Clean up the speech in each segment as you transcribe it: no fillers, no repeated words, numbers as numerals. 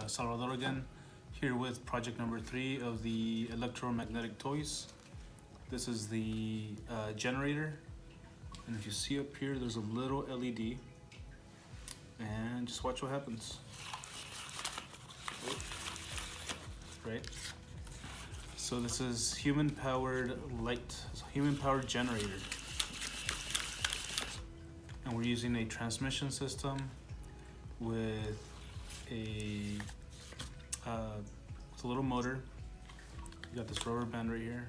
Salvador again, here with project number 3 of the Electromagnetic toys. This is the generator, and if you see up here, there's a little LED, and just watch what happens. Right? So this is human-powered light, human-powered generator. And we're using a transmission system with a little motor. You got this rubber band right here,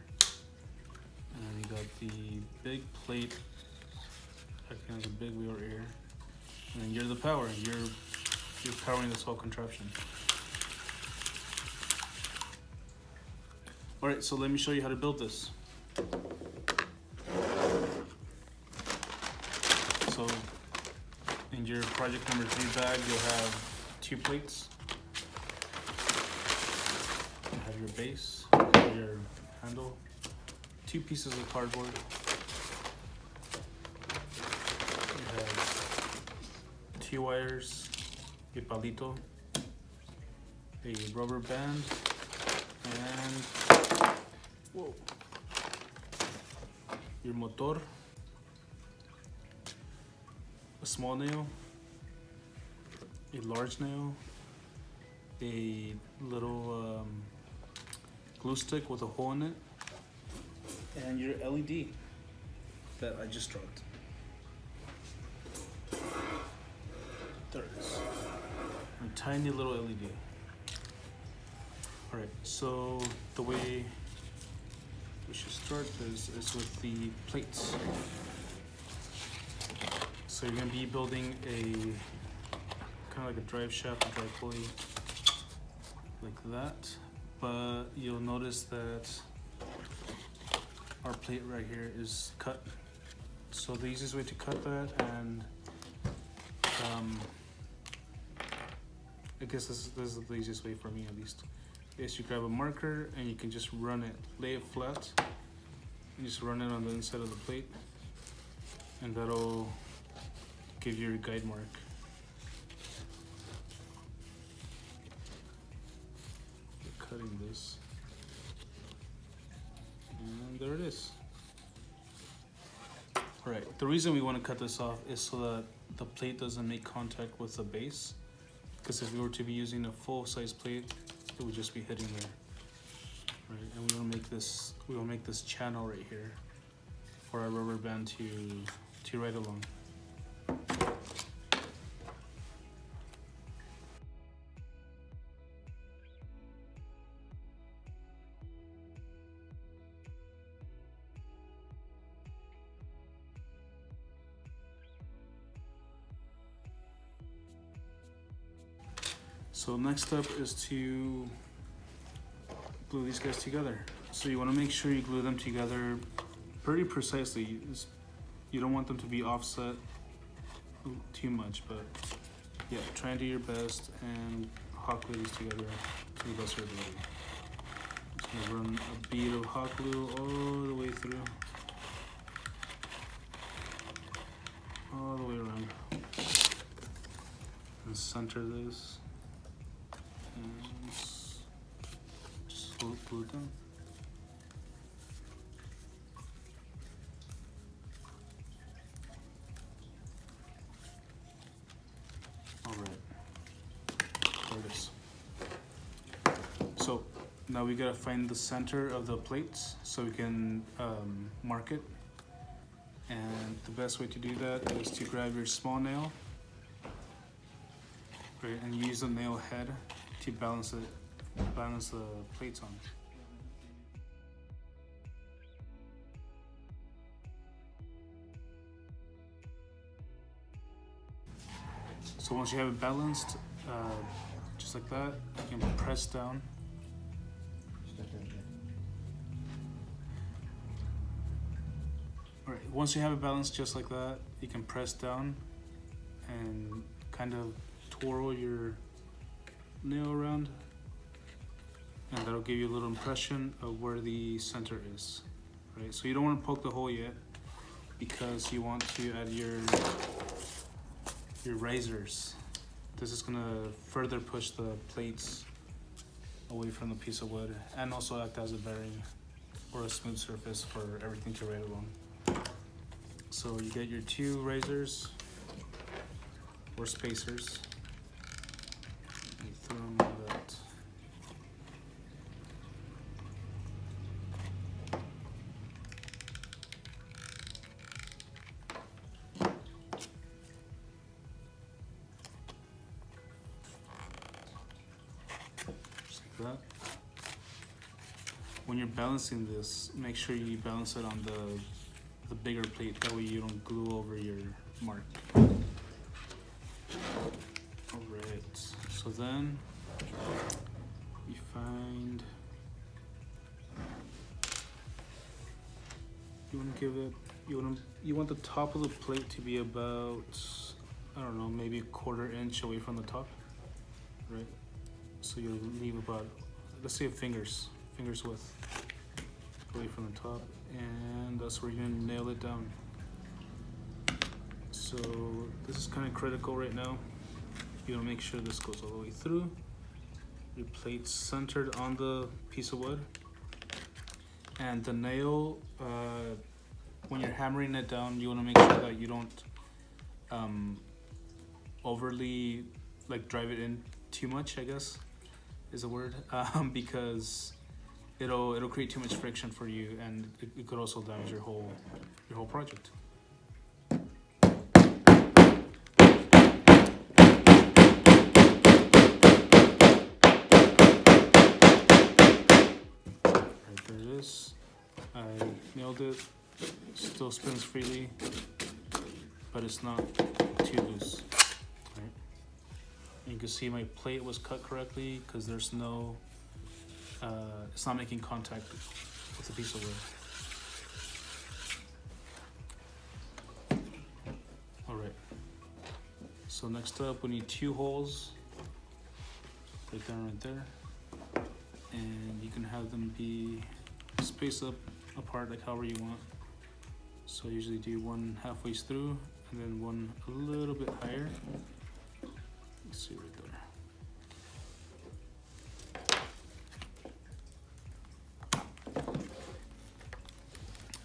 and you got the big plate acting as a big wheel right here. And then you're the power. You're powering this whole contraption. All right, so let me show you how to build this. So in your project number 3 bag, you'll have 2 plates. You have your base, your handle, 2 pieces of cardboard. You have 2 wires, a palito, a rubber band, and your motor, a small nail, a large nail, a little glue stick with a hole in it, and your LED that I just dropped. There it is. A tiny little LED. Alright, so the way we should start this is with the plates. So you're going to be building a kind of like a drive shaft, a drive pulley, like that. But you'll notice that our plate right here is cut. So the easiest way to cut that, and I guess this is the easiest way for me at least, is you grab a marker and you can just run it, lay it flat, and just run it on the inside of the plate, and that'll give you your guide mark. We're cutting this, and there it is. Alright, the reason we want to cut this off is so that the plate doesn't make contact with the base, because if we were to be using a full-size plate, it would just be hitting there. Right, and we will make this channel right here for our rubber band to ride along. So next step is to glue these guys together. So you want to make sure you glue them together pretty precisely. You don't want them to be offset too much, but yeah, try and do your best and hot glue these together to the best of your ability. Just gonna run a bead of hot glue all the way through, all the way around, and center this. And just glue it down. All right, there it is. So now we gotta find the center of the plates so we can mark it. And the best way to do that is to grab your small nail, right, and use the nail head to balance the plates on. So once you have it balanced, just like that, you can press down. All right, once you have it balanced just like that, you can press down and kind of twirl your nail around, and that'll give you a little impression of where the center is. Right, so you don't want to poke the hole yet, because you want to add your razors, This is gonna further push the plates away from the piece of wood and also act as a bearing or a smooth surface for everything to ride along. So you get your 2 razors or spacers. You throw them on that. That. When you're balancing this, make sure you balance it on the bigger plate, that way you don't glue over your mark. Alright, so then you find, you want the top of the plate to be about, I don't know, maybe a 1/4 inch away from the top, right? So you'll leave about, let's say, fingers width away from the top, and that's where you're gonna nail it down. So this is kind of critical right now. You wanna make sure this goes all the way through. Your plate's centered on the piece of wood, and the nail, when you're hammering it down, you wanna make sure that you don't overly like drive it in too much, I guess is a word, because it'll create too much friction for you, and it could also damage your whole project. Right, there it is. I nailed it. Still spins freely, but it's not too loose. You can see my plate was cut correctly because there's no, it's not making contact with the piece of wood. All right, so next up we need 2 holes, right there and right there. And you can have them be spaced apart like however you want. So I usually do one halfway through and then one a little bit higher. See right there.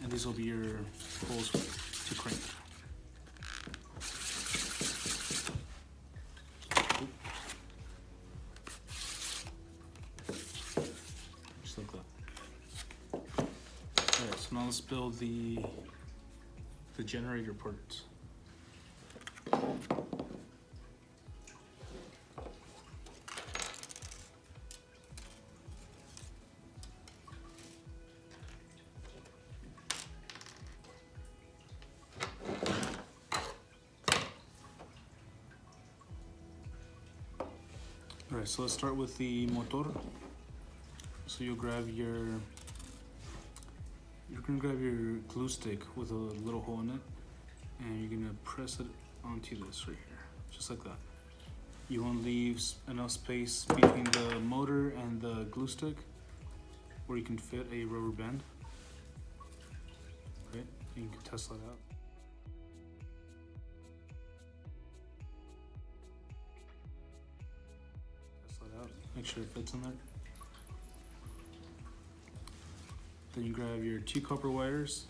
And these will be your holes to crank. Just like that. Alright, so now let's build the generator parts. Alright, so let's start with the motor. So you're gonna grab your glue stick with a little hole in it, and you're gonna press it onto this right here, just like that. You want to leave enough space between the motor and the glue stick where you can fit a rubber band. Right, and you can test that out. Make sure it fits in there. Then you grab your 2 copper wires,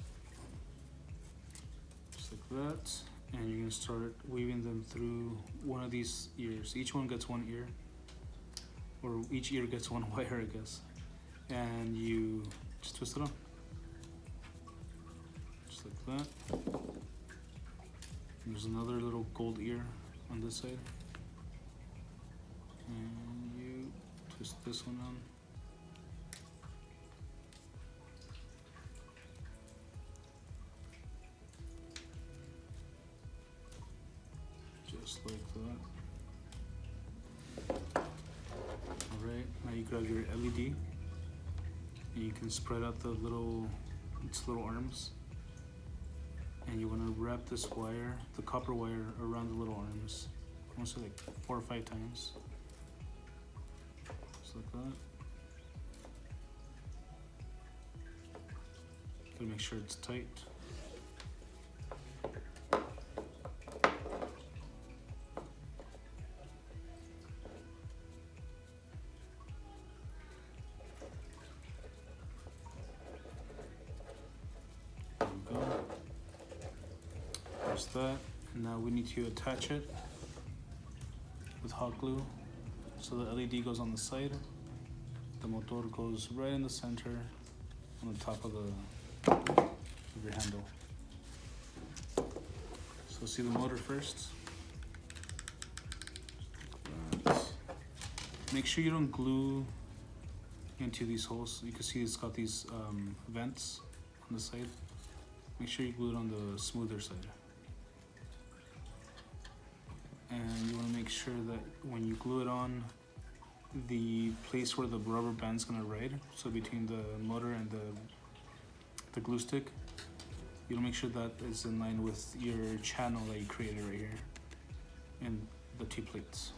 just like that, and you're gonna start weaving them through one of these ears. Each one gets 1 ear, or each ear gets 1 wire, I guess. And you just twist it on, just like that. And there's another little gold ear on this side. And you twist this one on. Just like that. Alright, now you grab your LED and you can spread out its little arms. And you want to wrap this wire, the copper wire, around the little arms. I want to say like 4 or 5 times. Just like that. Gotta make sure it's tight. There's that. And now we need to attach it with hot glue. So the LED goes on the side. The motor goes right in the center on the top of your handle. So see the motor first. Make sure you don't glue into these holes. You can see it's got these vents on the side. Make sure you glue it on the smoother side. And you want to make sure that when you glue it on, the place where the rubber band's gonna ride, so between the motor and the glue stick, you want to make sure that is in line with your channel that you created right here and the two plates.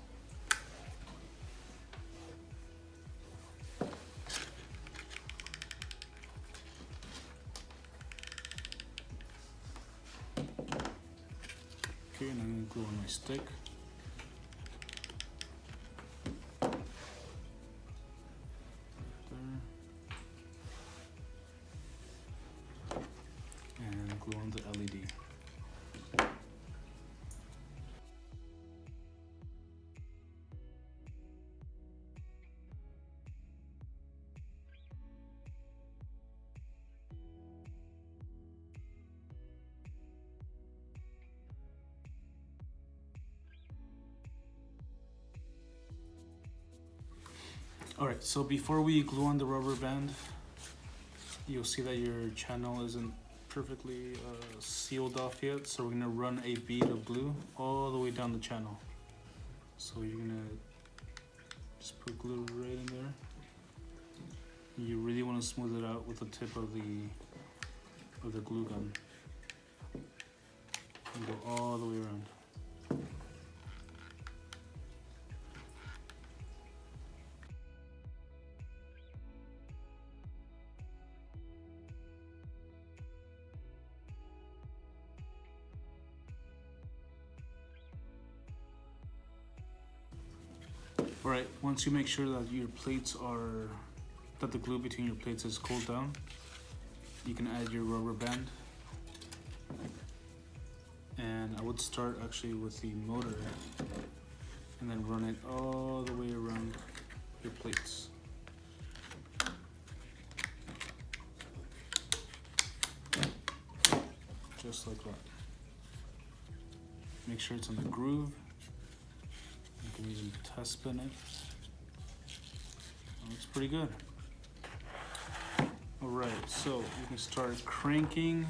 Okay, and I'm gonna glue on my stick. And glue on the LED. Alright, so before we glue on the rubber band, you'll see that your channel isn't perfectly sealed off yet, so we're gonna run a bead of glue all the way down the channel. So you're gonna just put glue right in there. You really want to smooth it out with the tip of the glue gun and go all the way around. Alright, once you make sure that your plates that the glue between your plates is cooled down, you can add your rubber band. And I would start actually with the motor and then run it all the way around your plates. Just like that. Make sure it's in the groove. You can even test spin it. Looks pretty good. Alright, so you can start cranking.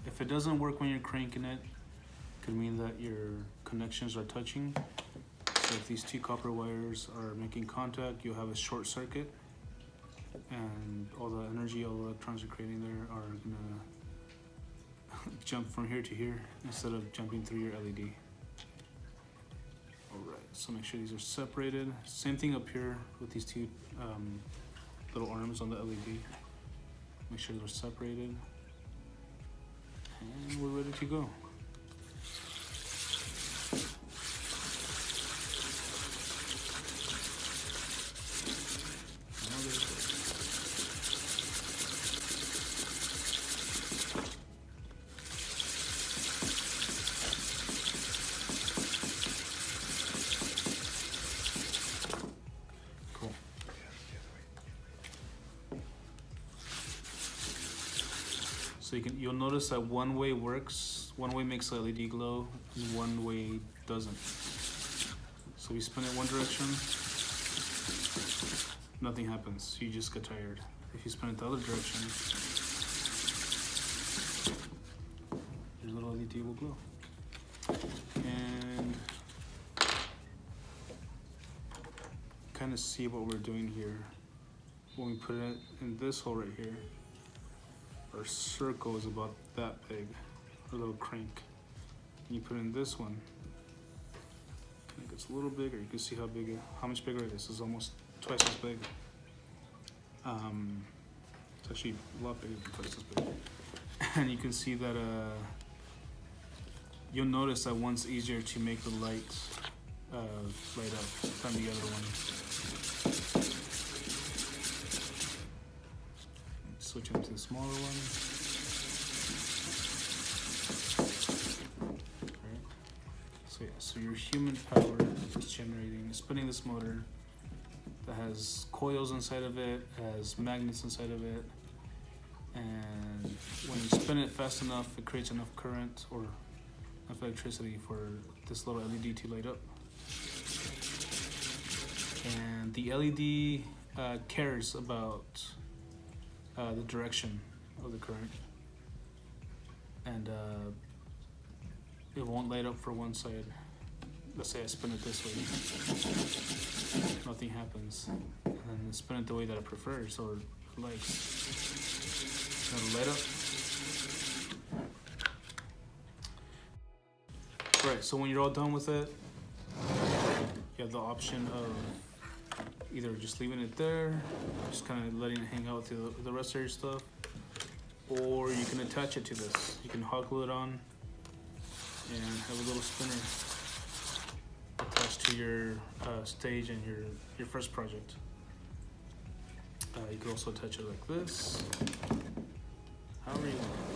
If it doesn't work when you're cranking it, it could mean that your connections are touching. So if these two copper wires are making contact, you'll have a short circuit, and all the energy, all the electrons you're creating there are gonna jump from here to here instead of jumping through your LED. Alright, so make sure these are separated. Same thing up here with these two little arms on the LED. Make sure they're separated. And we're ready to go. So you'll notice that one way works, one way makes the LED glow, and one way doesn't. So we spin it one direction, nothing happens, you just get tired. If you spin it the other direction, your little LED will glow. And kind of see what we're doing here. When we put it in this hole right here, our circle is about that big, our little crank. And you put in this one, it gets a little bigger. You can see how much bigger it is. It's almost twice as big. It's actually a lot bigger than twice as big. And you can see that you'll notice that one's easier to make the light light up than the other one. Switch into the smaller one. So your human power is generating, spinning this motor that has coils inside of it, has magnets inside of it, and when you spin it fast enough, it creates enough current or enough electricity for this little LED to light up. And the LED cares about the direction of the current, and it won't light up for one side. Let's say I spin it this way, nothing happens, and then spin it the way that it prefers or likes, it'll light up. Right, so when you're all done with it, you have the option of either just leaving it there, just kind of letting it hang out with the rest of your stuff, or you can attach it to this. You can hot glue it on and have a little spinner attached to your stage and your first project. You can also attach it like this, however you want.